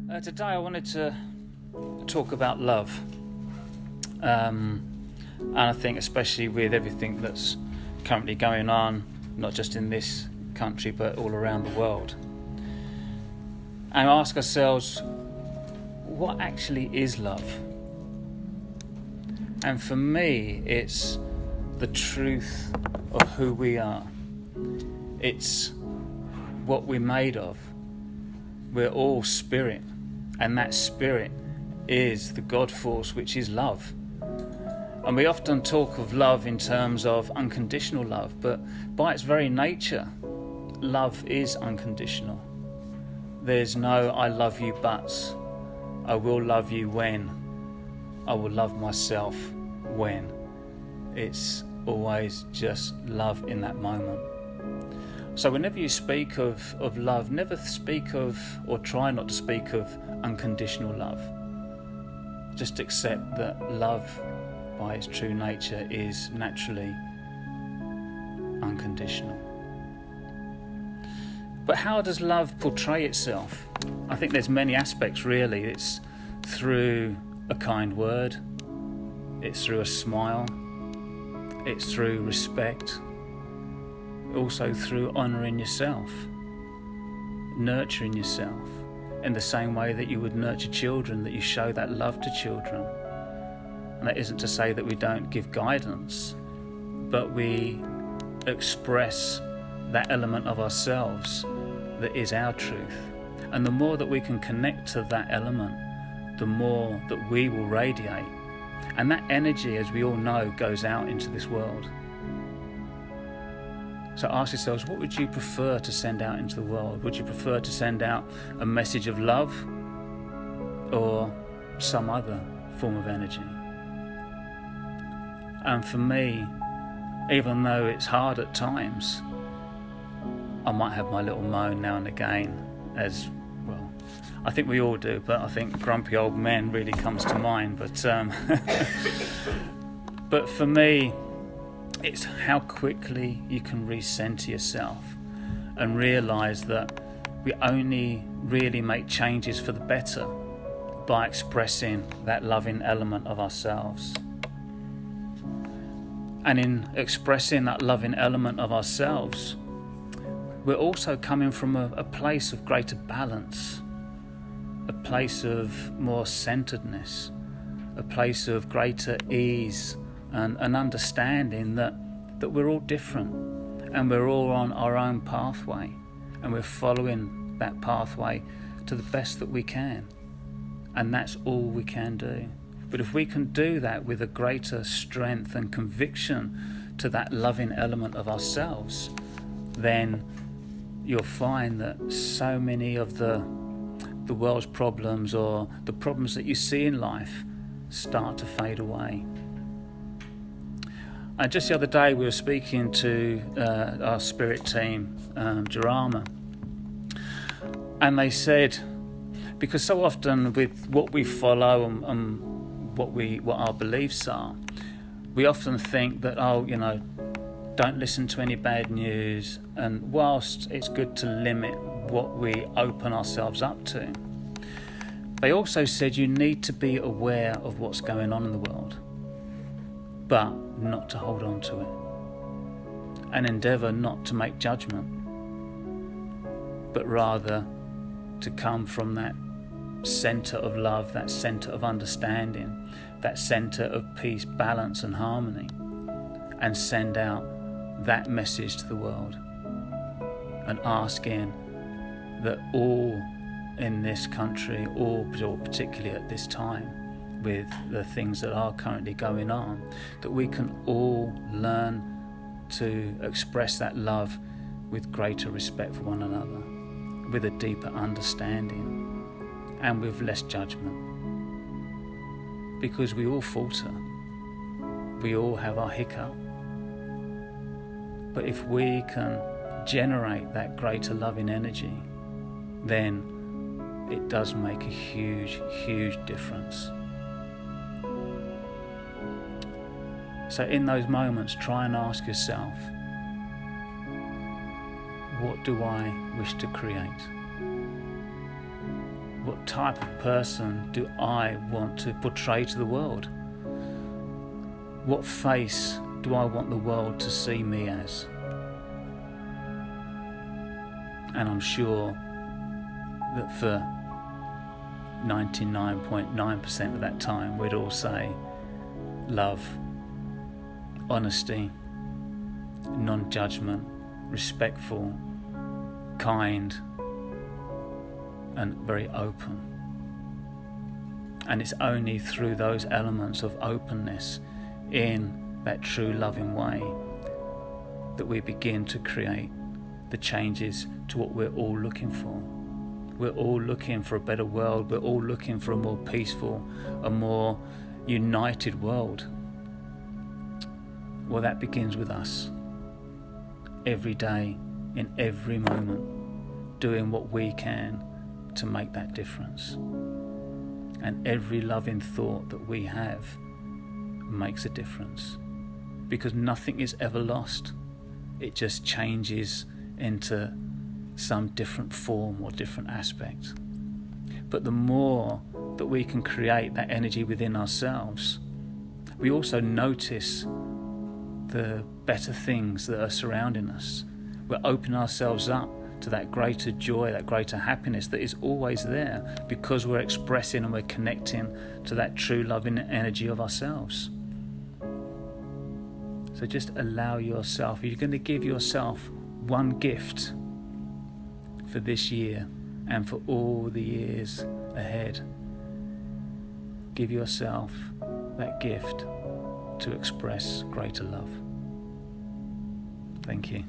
Today I wanted to talk about love, and I think especially with everything that's currently going on, not just in this country but all around the world, and ask ourselves, what actually is love? And for me, it's the truth of who we are. It's what we're made of. We're all spirit, and that spirit is the God force, which is love. And we often talk of love in terms of unconditional love, but by its very nature, love is unconditional. There's no I love you buts. I will love you when. I will love myself when. It's always just love in that moment. So whenever you speak of love, never speak of, or try not to speak of, unconditional love. Just accept that love, by its true nature, is naturally unconditional. But how does love portray itself? I think there's many aspects, really. It's through a kind word, it's through a smile, it's through respect, also through honouring yourself, nurturing yourself in the same way that you would nurture children, that you show that love to children. And that isn't to say that we don't give guidance, but we express that element of ourselves that is our truth. And the more that we can connect to that element, the more that we will radiate. And that energy, as we all know, goes out into this world. So ask yourselves, what would you prefer to send out into the world? Would you prefer to send out a message of love or some other form of energy? And for me, even though it's hard at times, I might have my little moan now and again, as well, I think we all do, but I think grumpy old men really comes to mind. But for me, it's how quickly you can recenter yourself and realise that we only really make changes for the better by expressing that loving element of ourselves. And in expressing that loving element of ourselves, we're also coming from a place of greater balance, a place of more centeredness, a place of greater ease and an understanding that we're all different and we're all on our own pathway, and we're following that pathway to the best that we can, and that's all we can do. But if we can do that with a greater strength and conviction to that loving element of ourselves, then you'll find that so many of the world's problems, or the problems that you see in life, start to fade away. And just the other day we were speaking to our spirit team, Jarama, and they said, because so often with what we follow and what our beliefs are, we often think that, don't listen to any bad news, and whilst it's good to limit what we open ourselves up to, they also said you need to be aware of what's going on in the world, but not to hold on to it, and endeavour not to make judgment, but rather to come from that centre of love, that centre of understanding, that centre of peace, balance and harmony, and send out that message to the world, and asking that all in this country, or particularly at this time with the things that are currently going on, that we can all learn to express that love with greater respect for one another, with a deeper understanding, and with less judgment. Because we all falter, we all have our hiccup. But if we can generate that greater loving energy, then it does make a huge, huge difference. So in those moments, try and ask yourself, what do I wish to create? What type of person do I want to portray to the world? What face do I want the world to see me as? And I'm sure that for 99.9% of that time we'd all say love, honesty, non-judgement, respectful, kind, and very open. And it's only through those elements of openness in that true loving way that we begin to create the changes to what we're all looking for. We're all looking for a better world. We're all looking for a more peaceful, a more united world. Well, that begins with us. Every day, in every moment, doing what we can to make that difference. And every loving thought that we have makes a difference. Because nothing is ever lost. It just changes into some different form or different aspect. But the more that we can create that energy within ourselves, we also notice the better things that are surrounding us. We're opening ourselves up to that greater joy, that greater happiness that is always there because we're expressing and we're connecting to that true loving energy of ourselves. So just allow yourself, you're going to give yourself one gift for this year and for all the years ahead. Give yourself that gift to express greater love. Thank you.